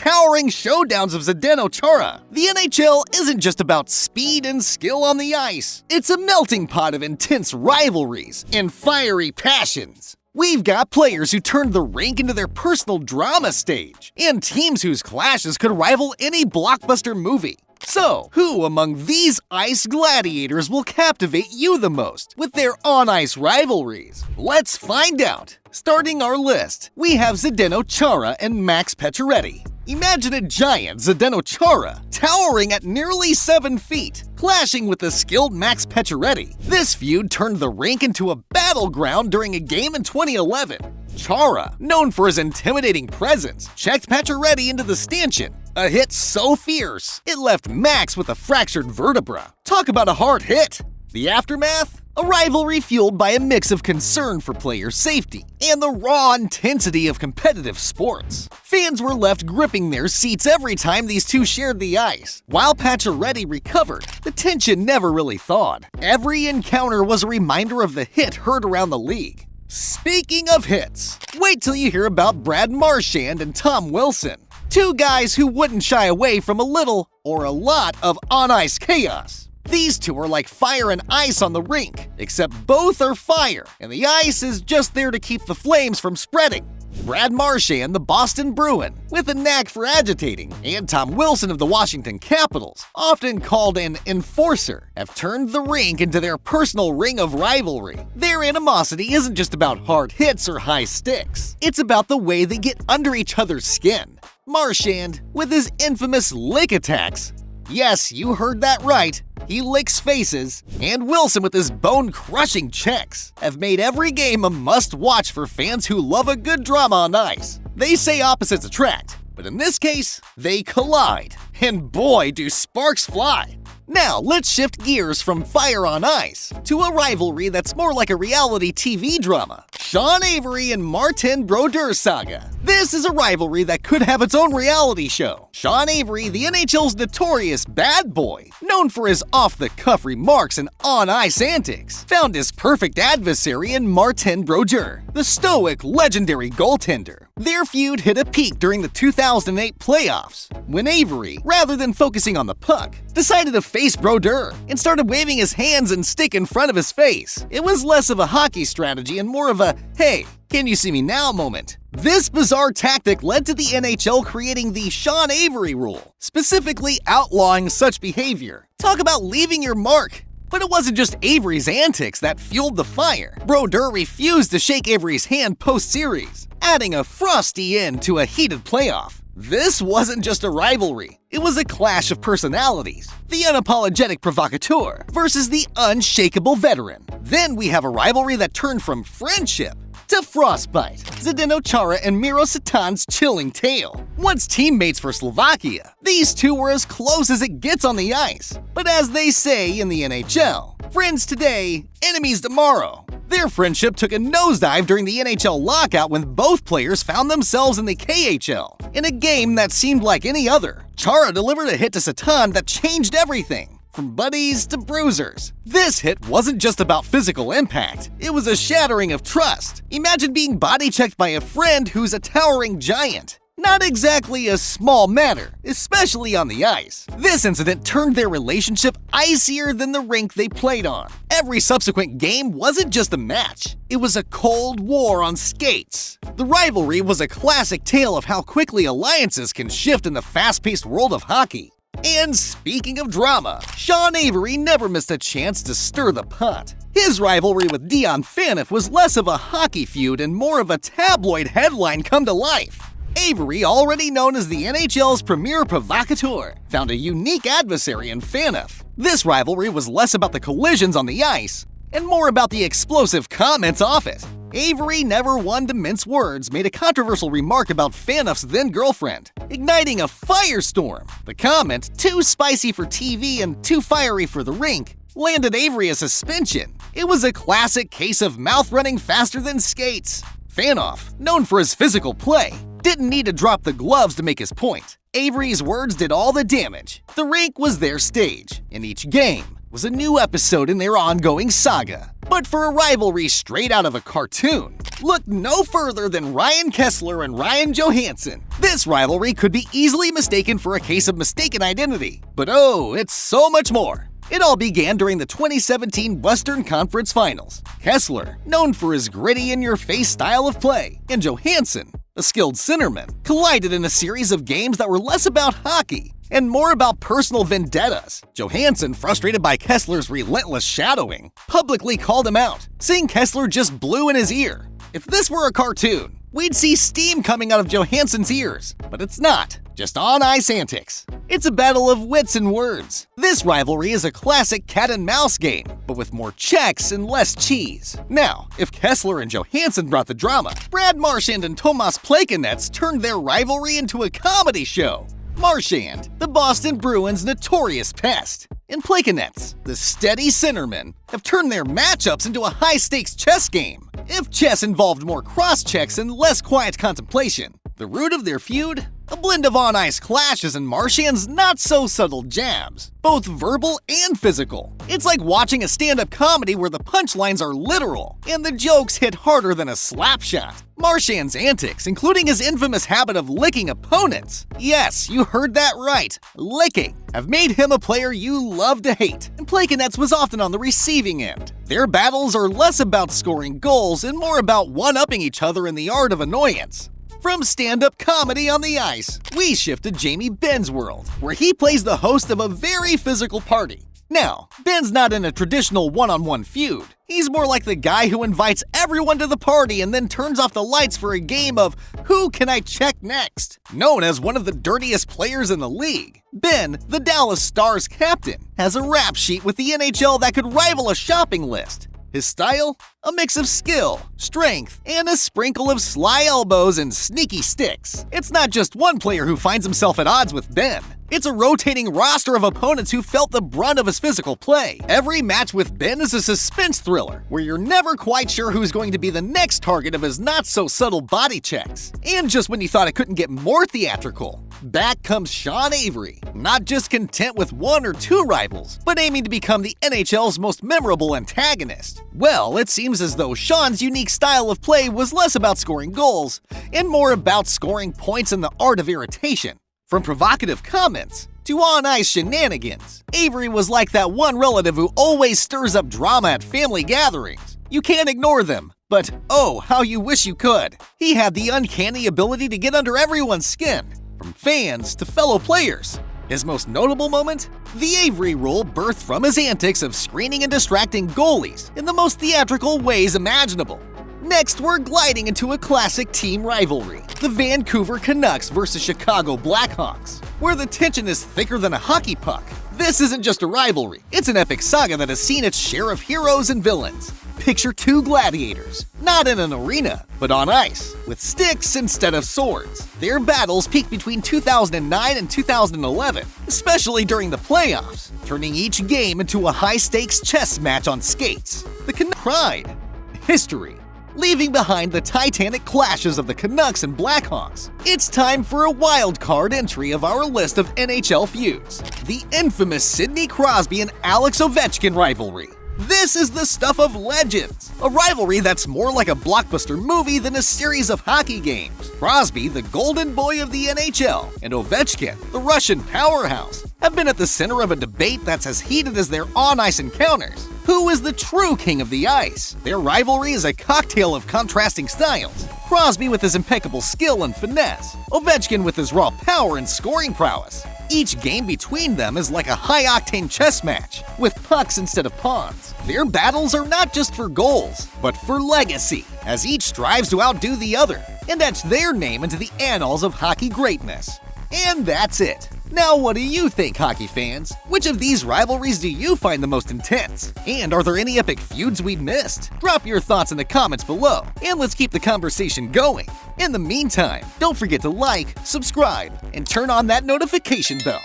towering showdowns of Zdeno Chara. The NHL isn't just about speed and skill on the ice. It's a melting pot of intense rivalries and fiery passions. We've got players who turned the rink into their personal drama stage, and teams whose clashes could rival any blockbuster movie. So, who among these ice gladiators will captivate you the most with their on-ice rivalries? Let's find out! Starting our list, we have Zdeno Chara and Max Pacioretty. Imagine a giant Zdeno Chara towering at nearly 7 feet, clashing with the skilled Max Pacioretty. This feud turned the rink into a battleground during a game in 2011. Chara, known for his intimidating presence, checked Pacioretty into the stanchion. A hit so fierce, it left Max with a fractured vertebra. Talk about a hard hit! The aftermath? A rivalry fueled by a mix of concern for player safety and the raw intensity of competitive sports. Fans were left gripping their seats every time these two shared the ice. While Pacioretty recovered, the tension never really thawed. Every encounter was a reminder of the hit heard around the league. Speaking of hits, wait till you hear about Brad Marchand and Tom Wilson. Two guys who wouldn't shy away from a little or a lot of on-ice chaos. These two are like fire and ice on the rink, except both are fire, and the ice is just there to keep the flames from spreading. Brad Marchand, the Boston Bruin, with a knack for agitating, and Tom Wilson of the Washington Capitals, often called an enforcer, have turned the rink into their personal ring of rivalry. Their animosity isn't just about hard hits or high sticks. It's about the way they get under each other's skin. Marchand, with his infamous lick attacks. Yes, you heard that right. He licks faces. And Wilson with his bone-crushing checks have made every game a must-watch for fans who love a good drama on ice. They say opposites attract, but in this case, they collide. And boy, do sparks fly! Now, let's shift gears from fire on ice to a rivalry that's more like a reality TV drama. Sean Avery and Martin Brodeur saga. This is a rivalry that could have its own reality show. Sean Avery, the NHL's notorious bad boy, known for his off-the-cuff remarks and on-ice antics, found his perfect adversary in Martin Brodeur, the stoic, legendary goaltender. Their feud hit a peak during the 2008 playoffs, when Avery, rather than focusing on the puck, decided to face Brodeur and started waving his hands and stick in front of his face. It was less of a hockey strategy and more of a, hey, can you see me now moment. This bizarre tactic led to the NHL creating the Sean Avery rule, specifically outlawing such behavior. Talk about leaving your mark. But it wasn't just Avery's antics that fueled the fire. Brodeur refused to shake Avery's hand post-series, adding a frosty end to a heated playoff. This wasn't just a rivalry, it was a clash of personalities. The unapologetic provocateur versus the unshakable veteran. Then we have a rivalry that turned from friendship to frostbite. Zdeno Chara and Miro Satan's chilling tale. Once teammates for Slovakia, these two were as close as it gets on the ice. But as they say in the NHL, friends today, enemies tomorrow. Their friendship took a nosedive during the NHL lockout when both players found themselves in the KHL, in a game that seemed like any other. Chara delivered a hit to Satan that changed everything. From buddies to bruisers. This hit wasn't just about physical impact, it was a shattering of trust. Imagine being body-checked by a friend who's a towering giant. Not exactly a small matter, especially on the ice. This incident turned their relationship icier than the rink they played on. Every subsequent game wasn't just a match, it was a cold war on skates. The rivalry was a classic tale of how quickly alliances can shift in the fast-paced world of hockey. And speaking of drama, Sean Avery never missed a chance to stir the pot. His rivalry with Dion Phaneuf was less of a hockey feud and more of a tabloid headline come to life. Avery, already known as the NHL's premier provocateur, found a unique adversary in Phaneuf. This rivalry was less about the collisions on the ice and more about the explosive comments off it. Avery, never one to mince words, made a controversial remark about Phaneuf's then-girlfriend, igniting a firestorm. The comment, too spicy for TV and too fiery for the rink, landed Avery a suspension. It was a classic case of mouth running faster than skates. Phaneuf, known for his physical play, didn't need to drop the gloves to make his point. Avery's words did all the damage. The rink was their stage. In each game, was a new episode in their ongoing saga. But for a rivalry straight out of a cartoon, look no further than Ryan Kesler and Ryan Johansson. This rivalry could be easily mistaken for a case of mistaken identity, but oh, it's so much more. It all began during the 2017 Western Conference Finals. Kesler, known for his gritty in-your-face style of play, and Johansson, a skilled centerman, collided in a series of games that were less about hockey and more about personal vendettas. Johansson, frustrated by Kesler's relentless shadowing, publicly called him out, saying Kesler just blew in his ear. If this were a cartoon, we'd see steam coming out of Johansson's ears, but it's not, just on-ice antics. It's a battle of wits and words. This rivalry is a classic cat-and-mouse game, but with more checks and less cheese. Now, if Kesler and Johansson brought the drama, Brad Marchand and Tomas Plekanec turned their rivalry into a comedy show. Marchand, the Boston Bruins' notorious pest, and Plekanec, the steady centerman, have turned their matchups into a high-stakes chess game. If chess involved more cross-checks and less quiet contemplation, the root of their feud? A blend of on-ice clashes and Marchand's not-so-subtle jabs, both verbal and physical. It's like watching a stand-up comedy where the punchlines are literal and the jokes hit harder than a slap shot. Marchand's antics, including his infamous habit of licking opponents, yes, you heard that right, licking, have made him a player you love to hate, and Plekanec was often on the receiving end. Their battles are less about scoring goals and more about one-upping each other in the art of annoyance. From stand-up comedy on the ice, we shift to Jamie Benn's world, where he plays the host of a very physical party. Now, Benn's not in a traditional one-on-one feud. He's more like the guy who invites everyone to the party and then turns off the lights for a game of Who Can I Check Next? Known as one of the dirtiest players in the league, Ben, the Dallas Stars captain, has a rap sheet with the NHL that could rival a shopping list. His style? A mix of skill, strength, and a sprinkle of sly elbows and sneaky sticks. It's not just one player who finds himself at odds with Ben. It's a rotating roster of opponents who felt the brunt of his physical play. Every match with Ben is a suspense thriller, where you're never quite sure who's going to be the next target of his not-so-subtle body checks. And just when you thought it couldn't get more theatrical, back comes Sean Avery, not just content with one or two rivals, but aiming to become the NHL's most memorable antagonist. Well, it seems as though Sean's unique style of play was less about scoring goals and more about scoring points in the art of irritation. From provocative comments to on-ice shenanigans, Avery was like that one relative who always stirs up drama at family gatherings. You can't ignore them, but oh, how you wish you could. He had the uncanny ability to get under everyone's skin, from fans to fellow players. His most notable moment? The Avery rule birthed from his antics of screening and distracting goalies in the most theatrical ways imaginable. Next, we're gliding into a classic team rivalry, the Vancouver Canucks versus Chicago Blackhawks, where the tension is thicker than a hockey puck. This isn't just a rivalry, it's an epic saga that has seen its share of heroes and villains. Picture two gladiators, not in an arena, but on ice, with sticks instead of swords. Their battles peaked between 2009 and 2011, especially during the playoffs, turning each game into a high-stakes chess match on skates. The Canucks pride, history, leaving behind the titanic clashes of the Canucks and Blackhawks. It's time for a wild card entry of our list of NHL feuds, the infamous Sidney Crosby and Alex Ovechkin rivalry. This is the stuff of legends, a rivalry that's more like a blockbuster movie than a series of hockey games. Crosby, the golden boy of the NHL, and Ovechkin, the Russian powerhouse, have been at the center of a debate that's as heated as their on-ice encounters. Who is the true king of the ice? Their rivalry is a cocktail of contrasting styles. Crosby with his impeccable skill and finesse, Ovechkin with his raw power and scoring prowess. Each game between them is like a high-octane chess match, with pucks instead of pawns. Their battles are not just for goals, but for legacy, as each strives to outdo the other, and etch their name into the annals of hockey greatness. And that's it. Now what do you think, hockey fans? Which of these rivalries do you find the most intense? And are there any epic feuds we'd missed? Drop your thoughts in the comments below, and let's keep the conversation going. In the meantime, don't forget to like, subscribe, and turn on that notification bell.